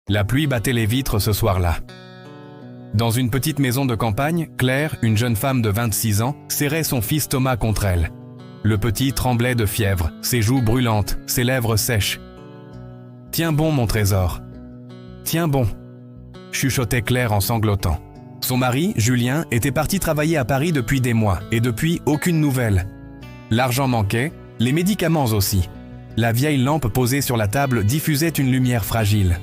La pluie battait les vitres ce soir-là. Dans une petite maison de campagne, Claire, une jeune femme de 26 ans, serrait son fils Thomas contre elle. Le petit tremblait de fièvre, ses joues brûlantes, ses lèvres sèches. « Tiens bon, mon trésor. Tiens bon », chuchotait Claire en sanglotant. Son mari, Julien, était parti travailler à Paris depuis des mois, et depuis, aucune nouvelle. L'argent manquait, les médicaments aussi. La vieille lampe posée sur la table diffusait une lumière fragile.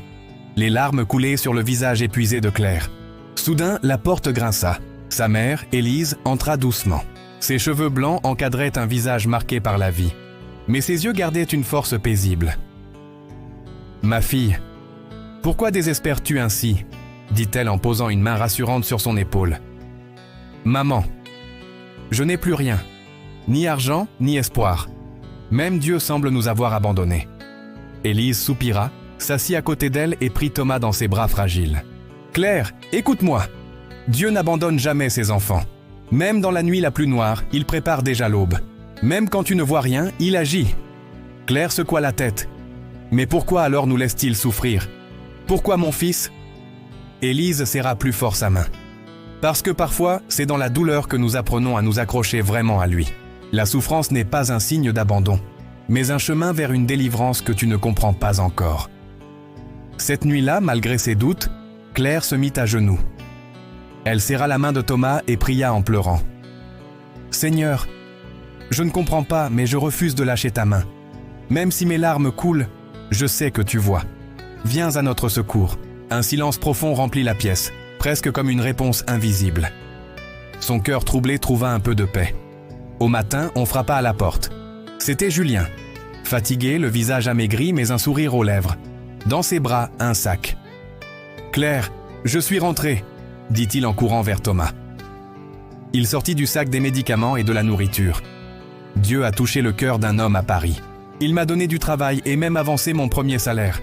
Les larmes coulaient sur le visage épuisé de Claire. Soudain, la porte grinça. Sa mère, Élise, entra doucement. Ses cheveux blancs encadraient un visage marqué par la vie. Mais ses yeux gardaient une force paisible. « Ma fille, pourquoi désespères-tu ainsi ?» dit-elle en posant une main rassurante sur son épaule. « Maman, je n'ai plus rien, ni argent, ni espoir. Même Dieu semble nous avoir abandonnés. » Élise soupira, s'assit à côté d'elle et prit Thomas dans ses bras fragiles. « Claire, écoute-moi. Dieu n'abandonne jamais ses enfants. Même dans la nuit la plus noire, il prépare déjà l'aube. Même quand tu ne vois rien, il agit. » Claire secoua la tête. « Mais pourquoi alors nous laisse-t-il souffrir? Pourquoi mon fils ?» Élise serra plus fort sa main. « Parce que parfois, c'est dans la douleur que nous apprenons à nous accrocher vraiment à lui. La souffrance n'est pas un signe d'abandon, mais un chemin vers une délivrance que tu ne comprends pas encore. » Cette nuit-là, malgré ses doutes, Claire se mit à genoux. Elle serra la main de Thomas et pria en pleurant. « Seigneur, je ne comprends pas, mais je refuse de lâcher ta main. Même si mes larmes coulent, je sais que tu vois. Viens à notre secours. » Un silence profond remplit la pièce, presque comme une réponse invisible. Son cœur troublé trouva un peu de paix. Au matin, on frappa à la porte. C'était Julien. Fatigué, le visage amaigri, mais un sourire aux lèvres. Dans ses bras, un sac. « Claire, je suis rentré », dit-il en courant vers Thomas. Il sortit du sac des médicaments et de la nourriture. Dieu a touché le cœur d'un homme à Paris. Il m'a donné du travail et même avancé mon premier salaire.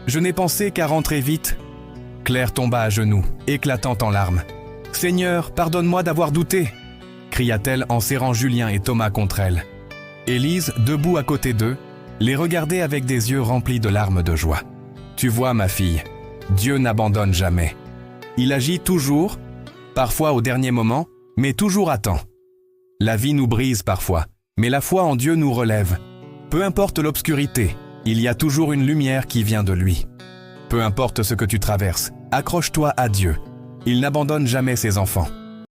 Je n'ai pensé qu'à rentrer vite. Claire tomba à genoux, éclatant en larmes. « Seigneur, pardonne-moi d'avoir douté !» cria-t-elle en serrant Julien et Thomas contre elle. Élise, debout à côté d'eux, les regardait avec des yeux remplis de larmes de joie. « Tu vois, ma fille, Dieu n'abandonne jamais. Il agit toujours, parfois au dernier moment, mais toujours à temps. La vie nous brise parfois, mais la foi en Dieu nous relève. Peu importe l'obscurité, il y a toujours une lumière qui vient de lui. Peu importe ce que tu traverses, accroche-toi à Dieu. Il n'abandonne jamais ses enfants.